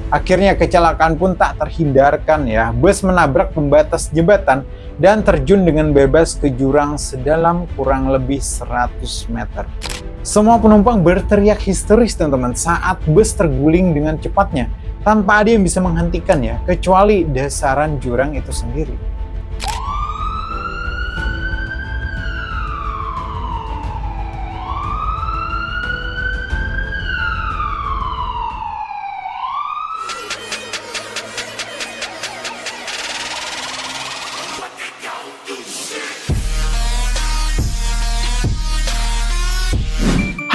Akhirnya kecelakaan pun tak terhindarkan ya. Bus menabrak pembatas jembatan dan terjun dengan bebas ke jurang sedalam kurang lebih 100 meter. Semua penumpang berteriak histeris teman-teman saat bus terguling dengan cepatnya tanpa ada yang bisa menghentikan ya, kecuali dasaran jurang itu sendiri.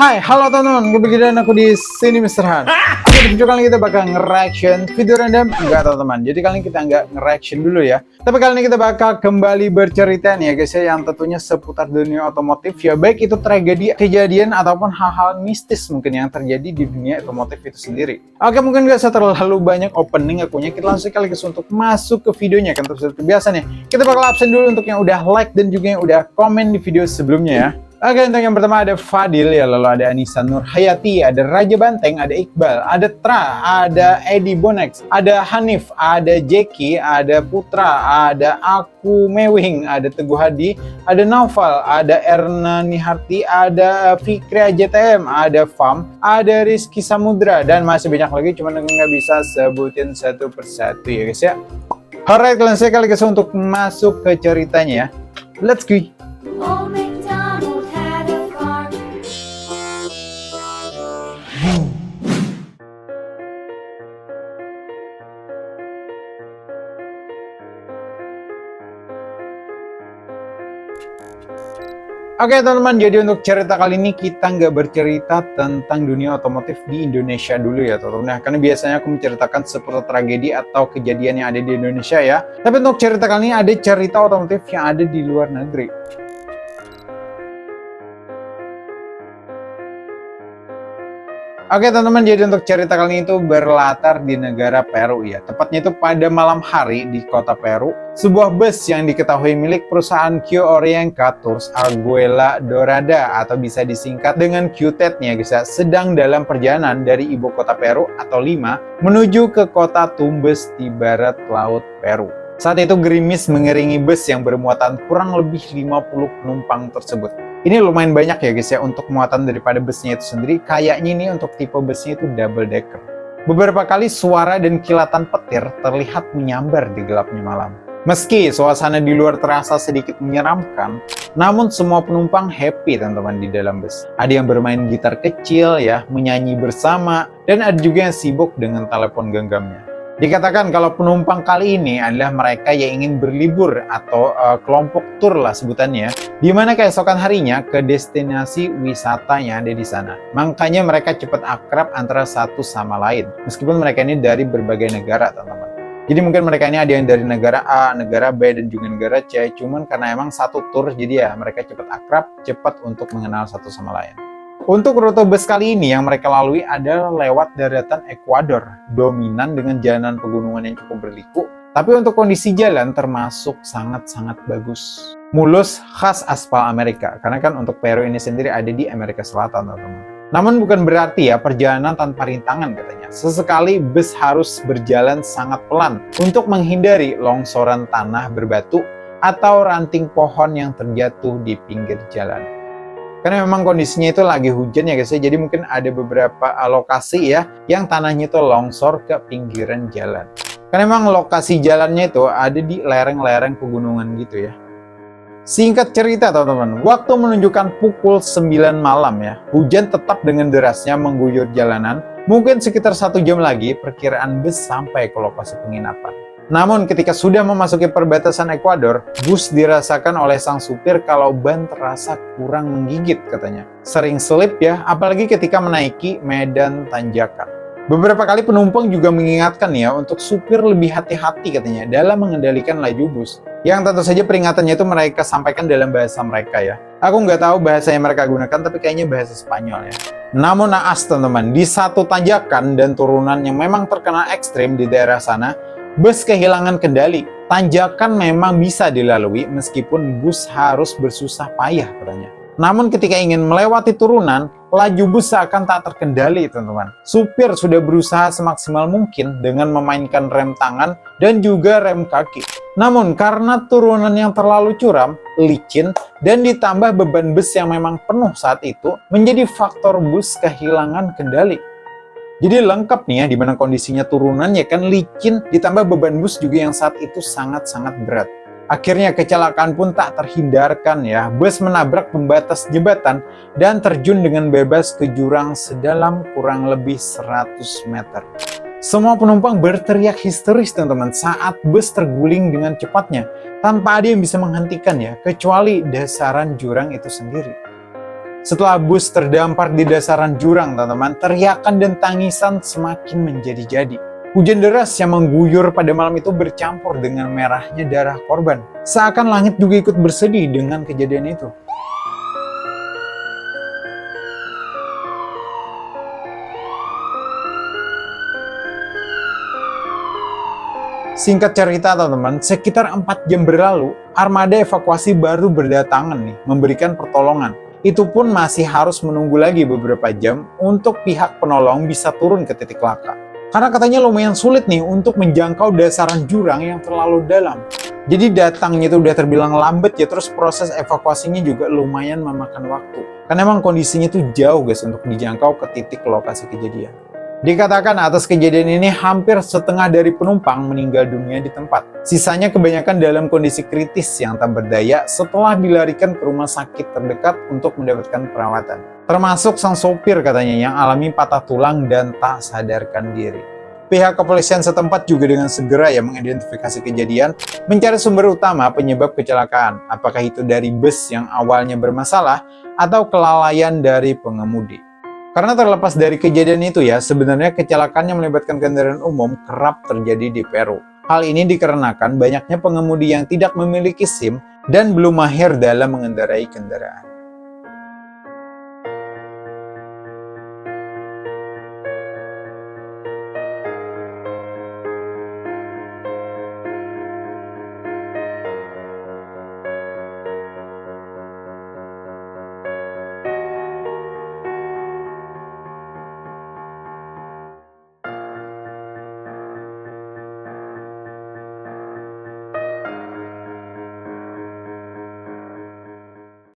Hai, halo teman-teman, gue Begini aku di sini Mr. Han. Oke, di video kali ini kita bakal nge-reaction video random. Enggak teman-teman, jadi kali ini kita nggak nge-reaction dulu ya. Tapi kali ini kita bakal kembali bercerita nih ya guys ya, yang tentunya seputar dunia otomotif ya. Baik itu tragedi, kejadian, ataupun hal-hal mistis mungkin yang terjadi di dunia otomotif itu sendiri. Oke, mungkin gak usah terlalu banyak opening akunya, kita langsung kali untuk masuk ke videonya. Kan terus seperti biasa nih, kita bakal absen dulu untuk yang udah like dan juga yang udah komen di video sebelumnya ya. Oke, untuk yang pertama ada Fadil ya, lalu ada Anissa Nurhayati, ada Raja Banteng, ada Iqbal, ada Tra, ada Edi Bonex, ada Hanif, ada Jeki, ada Putra, ada Aku Mewing, ada Teguh Hadi, ada Naufal, ada Erna Niharti, ada Fikri JTM, ada Fam, ada Rizky Samudra, dan masih banyak lagi, cuman nggak bisa sebutin satu persatu ya guys ya. Alright, kalian sekali guys untuk masuk ke ceritanya ya. Let's go. Oke teman-teman, jadi untuk cerita kali ini kita nggak bercerita tentang dunia otomotif di Indonesia dulu ya teman-teman. Nah, karena biasanya aku menceritakan seputar tragedi atau kejadian yang ada di Indonesia ya. Tapi untuk cerita kali ini ada cerita otomotif yang ada di luar negeri. Oke teman-teman, jadi untuk cerita kali ini itu berlatar di negara Peru ya. Tepatnya itu pada malam hari di kota Peru, sebuah bus yang diketahui milik perusahaan Q Orienca Tours Arguela Dorada atau bisa disingkat dengan QTED-nya guys ya, sedang dalam perjalanan dari ibu kota Peru atau Lima menuju ke kota Tumbes di barat laut Peru. Saat itu gerimis mengiringi bus yang bermuatan kurang lebih 50 penumpang tersebut. Ini lumayan banyak ya guys ya untuk muatan daripada busnya itu sendiri. Kayaknya ini untuk tipe busnya itu double decker. Beberapa kali suara dan kilatan petir terlihat menyambar di gelapnya malam. Meski suasana di luar terasa sedikit menyeramkan, namun semua penumpang happy teman-teman di dalam bus. Ada yang bermain gitar kecil ya, menyanyi bersama, dan ada juga yang sibuk dengan telepon genggamnya. Dikatakan kalau penumpang kali ini adalah mereka yang ingin berlibur atau kelompok tur lah sebutannya, di mana keesokan harinya ke destinasi wisata yang ada di sana. Makanya mereka cepat akrab antara satu sama lain, meskipun mereka ini dari berbagai negara teman-teman. Jadi mungkin mereka ini ada yang dari negara A, negara B, dan juga negara C, cuman karena emang satu tur, jadi ya mereka cepat akrab, cepat untuk mengenal satu sama lain. Untuk rute bus kali ini yang mereka lalui adalah lewat daratan Ekuador, dominan dengan jalanan pegunungan yang cukup berliku. Tapi untuk kondisi jalan termasuk sangat-sangat bagus. Mulus khas aspal Amerika, karena kan untuk Peru ini sendiri ada di Amerika Selatan, teman-teman. Namun bukan berarti ya perjalanan tanpa rintangan katanya. Sesekali bus harus berjalan sangat pelan untuk menghindari longsoran tanah berbatu atau ranting pohon yang terjatuh di pinggir jalan. Karena memang kondisinya itu lagi hujan ya guys ya, jadi mungkin ada beberapa lokasi ya yang tanahnya itu longsor ke pinggiran jalan. Karena memang lokasi jalannya itu ada di lereng-lereng pegunungan gitu ya. Singkat cerita teman-teman, waktu menunjukkan pukul 9 malam ya, hujan tetap dengan derasnya mengguyur jalanan. Mungkin sekitar 1 jam lagi perkiraan bus sampai ke lokasi penginapan. Namun ketika sudah memasuki perbatasan Ekuador, bus dirasakan oleh sang supir kalau ban terasa kurang menggigit katanya. Sering selip ya, apalagi ketika menaiki medan tanjakan. Beberapa kali penumpang juga mengingatkan ya untuk supir lebih hati-hati katanya dalam mengendalikan laju bus. Yang tentu saja peringatannya itu mereka sampaikan dalam bahasa mereka ya. Aku nggak tahu bahasa yang mereka gunakan, tapi kayaknya bahasa Spanyol ya. Namun naas teman-teman, di satu tanjakan dan turunan yang memang terkenal ekstrim di daerah sana, bus kehilangan kendali. Tanjakan memang bisa dilalui meskipun bus harus bersusah payah katanya. Namun ketika ingin melewati turunan, laju bus seakan tak terkendali, teman-teman. Supir sudah berusaha semaksimal mungkin dengan memainkan rem tangan dan juga rem kaki. Namun karena turunan yang terlalu curam, licin, dan ditambah beban bus yang memang penuh saat itu, menjadi faktor bus kehilangan kendali. Jadi lengkap nih ya, dimana kondisinya turunan ya kan licin, ditambah beban bus juga yang saat itu sangat-sangat berat. Akhirnya kecelakaan pun tak terhindarkan ya, bus menabrak pembatas jembatan dan terjun dengan bebas ke jurang sedalam kurang lebih 100 meter. Semua penumpang berteriak histeris teman-teman saat bus terguling dengan cepatnya, tanpa ada yang bisa menghentikan ya, kecuali dasaran jurang itu sendiri. Setelah bus terdampar di dasaran jurang, teman-teman, teriakan dan tangisan semakin menjadi-jadi. Hujan deras yang mengguyur pada malam itu bercampur dengan merahnya darah korban. Seakan langit juga ikut bersedih dengan kejadian itu. Singkat cerita teman-teman, sekitar 4 jam berlalu, armada evakuasi baru berdatangan nih, memberikan pertolongan. Itu pun masih harus menunggu lagi beberapa jam untuk pihak penolong bisa turun ke titik laka. Karena katanya lumayan sulit nih untuk menjangkau dasaran jurang yang terlalu dalam. Jadi datangnya itu udah terbilang lambat ya, terus proses evakuasinya juga lumayan memakan waktu. Karena emang kondisinya tuh jauh guys untuk dijangkau ke titik lokasi kejadian. Dikatakan atas kejadian ini hampir setengah dari penumpang meninggal dunia di tempat. Sisanya kebanyakan dalam kondisi kritis yang tak berdaya setelah dilarikan ke rumah sakit terdekat untuk mendapatkan perawatan. Termasuk sang sopir katanya yang alami patah tulang dan tak sadarkan diri. Pihak kepolisian setempat juga dengan segera ya mengidentifikasi kejadian, mencari sumber utama penyebab kecelakaan. Apakah itu dari bus yang awalnya bermasalah atau kelalaian dari pengemudi. Karena terlepas dari kejadian itu ya, sebenarnya kecelakaan yang melibatkan kendaraan umum kerap terjadi di Peru. Hal ini dikarenakan banyaknya pengemudi yang tidak memiliki SIM dan belum mahir dalam mengendarai kendaraan.